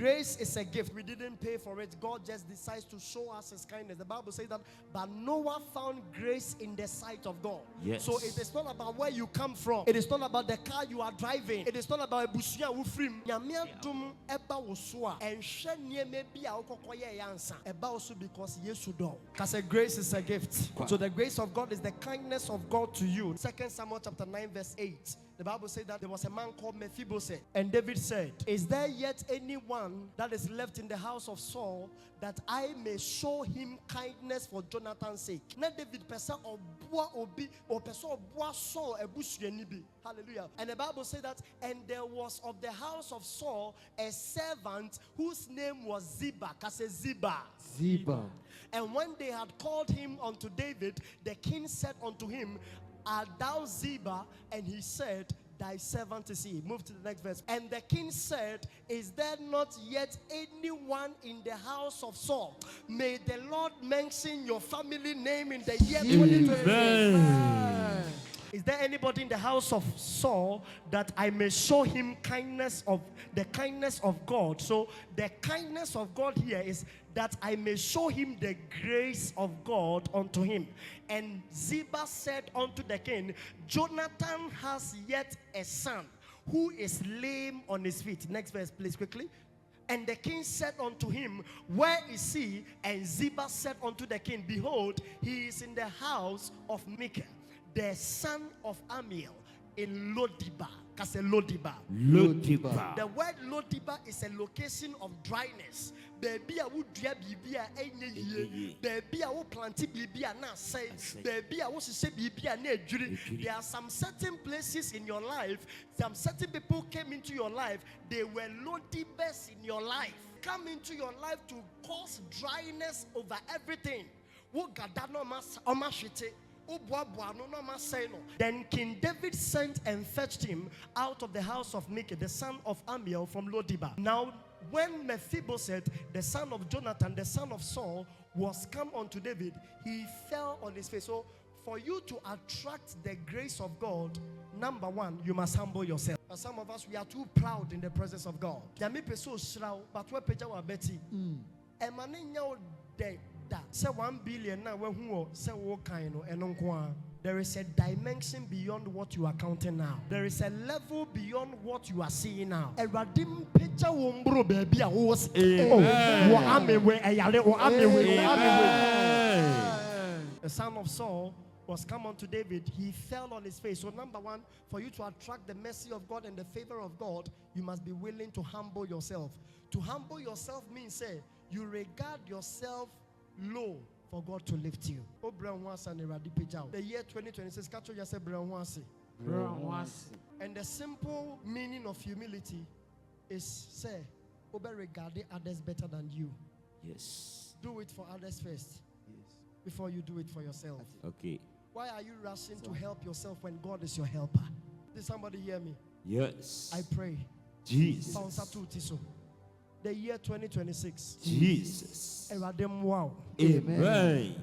grace is a gift. We didn't pay for it. God just decides to show us his kindness. The Bible says that, but Noah found grace in the sight of God. Yes. So it is not about where you come from. It is not about the car you are driving. It is not about busuya ufrim. Nyamia dum eba uswa and she nie maybe a okokoye yansa. Eba also because Yesu do. Because grace is a gift. So the grace of God is the kindness of God to you. 2 Samuel chapter 9 verse 8. The Bible said that there was a man called Mephibosheth, and David said, "Is there yet anyone that is left in the house of Saul that I may show him kindness for Jonathan's sake?" Not David pesa obua obi or pesa obua Saul ebusuani bi. Hallelujah. And the Bible said that, and there was of the house of Saul a servant whose name was Ziba. Kase Ziba. Ziba. And when they had called him unto David, the king said unto him, "Art thou Ziba?" And he said, "Thy servant is he." Move to the next verse. And the king said, "Is there not yet anyone in the house of Saul? May the Lord mention your family name in the year 2020. Is there anybody in the house of Saul that I may show him kindness of the kindness of God?" So the kindness of God here is that I may show him the grace of God unto him. And Ziba said unto the king, "Jonathan has yet a son who is lame on his feet." Next verse, please, quickly. And the king said unto him, "Where is he?" And Ziba said unto the king, "Behold, he is in the house of Micah, the son of Amiel, in Lodiba." Kase Lodiba. Lodiba. The word Lodiba is a location of dryness. Baby, I would dria bibia any year. Baby, I will plant bibia na say. Baby, I will say bibia na juri. There are some certain places in your life. Some certain people came into your life. They were Lodibas in your life. Come into your life to cause dryness over everything. What gadano mas omashite. Then King David sent and fetched him out of the house of Micah, the son of Amiel, from Lodiba. Now, when Mephibosheth, the son of Jonathan, the son of Saul, was come unto David, he fell on his face. So, for you to attract the grace of God, number one, you must humble yourself. But some of us, we are too proud in the presence of God. Say 1 billion now, there is a dimension beyond what you are counting now. There is a level beyond what you are seeing now. The son of Saul was come unto David. He fell on his face. So number one, for you to attract the mercy of God and the favor of God, you must be willing to humble yourself. To humble yourself means, say, you regard yourself low for God to lift you. The year 2026, and the simple meaning of humility is, say, regarding others better than you. Yes. Do it for others first. Yes. Before you do it for yourself. Okay. Why are you rushing to help yourself when God is your helper? Did somebody hear me? Yes. I pray. Jesus. The year 2026. Jesus. Wow. Amen.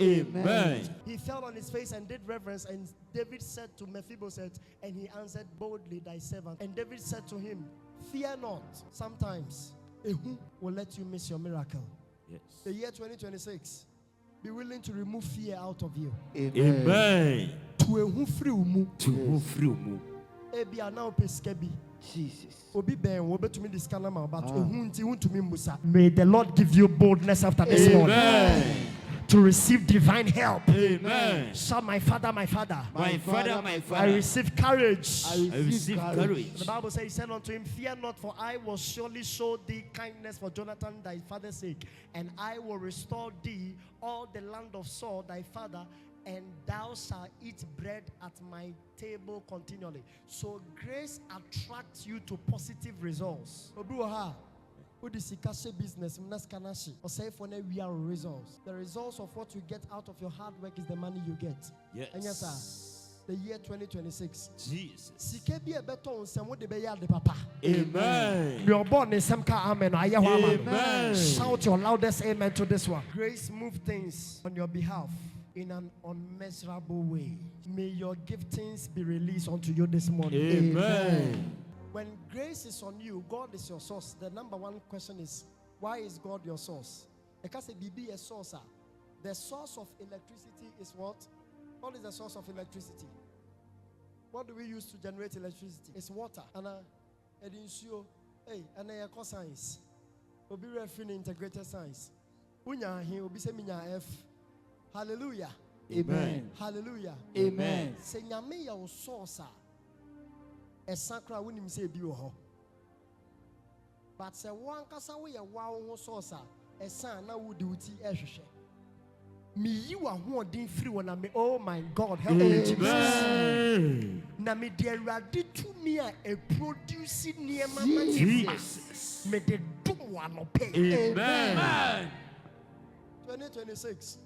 Amen. He fell on his face and did reverence, and David said to Mephibosheth, and he answered boldly, "Thy servant." And David said to him, "Fear not." Sometimes Ehu will let you miss your miracle. Yes. The year 2026. Be willing to remove fear out of you. Amen. To Ehu free umu. To move through. Ebi ana peskebi. Jesus. May the Lord give you boldness after this morning to receive divine help. Amen. So my Father, my Father. My Father, my Father. I receive courage. I receive courage. The Bible says, he said unto him, "Fear not, for I will surely show thee kindness for Jonathan thy father's sake, and I will restore thee all the land of Saul thy father, and thou shalt eat bread at my table continually." So grace attracts you to positive results. Business results. The results of what you get out of your hard work is the money you get. Yes. And yes, sir. The year 2026. Jesus. Amen. You're born in some car. Amen. Amen. Shout your loudest amen to this one. Grace move things on your behalf in an unmeasurable way. May your giftings be released unto you this morning. Amen. When grace is on you, God is your source. The number one question is, why is God your source? Because be a source. The source of electricity is what? What is the source of electricity? What do we use to generate electricity? It's water. And science. Obi referring integrated science. Unya he obi se minya F. Hallelujah. Amen. Hallelujah. Amen. Se nyame ya wo source a sacra wonim se bi wo ho. But se wo ankasa wo ye wa wo source a san na wo di uti ehwehwe. Me yi wa ho odin free wona me, oh my God, help me Jesus. Na me de awurade to me a produce niema Jesus. me de do one pay. Amen. 2026.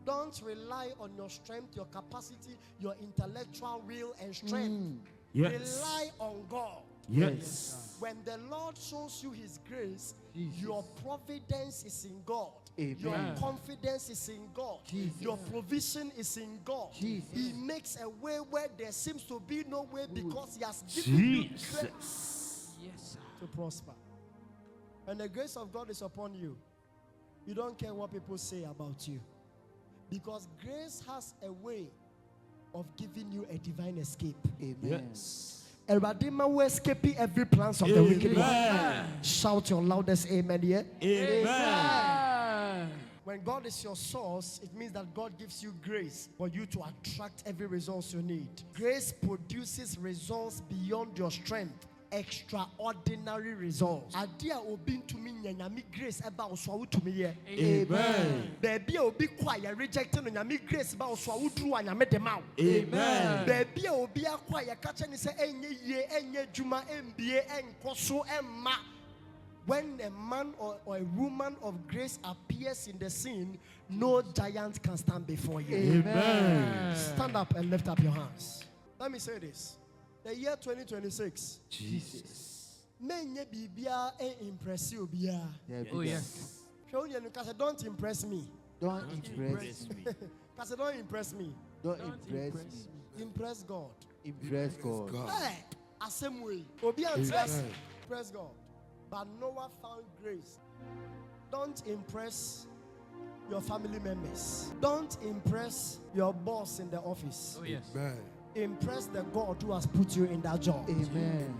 Don't rely on your strength, your capacity, your intellectual will and strength. Yes. Rely on God. Yes. When the Lord shows you His grace, Jesus. your providence is in God. Amen. Your confidence is in God. Jesus. Your provision is in God. Jesus. He makes a way where there seems to be no way because He has given you grace to prosper. When the grace of God is upon you, you don't care what people say about you. Because grace has a way of giving you a divine escape. Amen. Yes. Eradima will escape every plans of the wicked one. Shout your loudest amen here. Amen. When God is your source, it means that God gives you grace for you to attract every resource you need. Grace produces results beyond your strength. Extraordinary results. Adia obi to me nyami grace eba oswa to me here. Amen. Baby obi kwaya rejecting nyami grace ba oswa udru anyame dem out. Amen. Baby obi akwaya kache ni se enye ye enye juma mbie enkoso emma. When a man or a woman of grace appears in the scene, no giant can stand before you. Amen. Stand up and lift up your hands. Let me say this. The year 2026. Jesus. Menye bibia impress you bia. Oh yes. Don't impress me. Don't impress me. Because don't impress me. Don't impress me. Impress God. Impress God. Hey, same way. Obi impress God. But Noah found grace. Don't impress your family members. Don't impress your boss in the office. Oh yes. Impress the God who has put you in that job. Amen.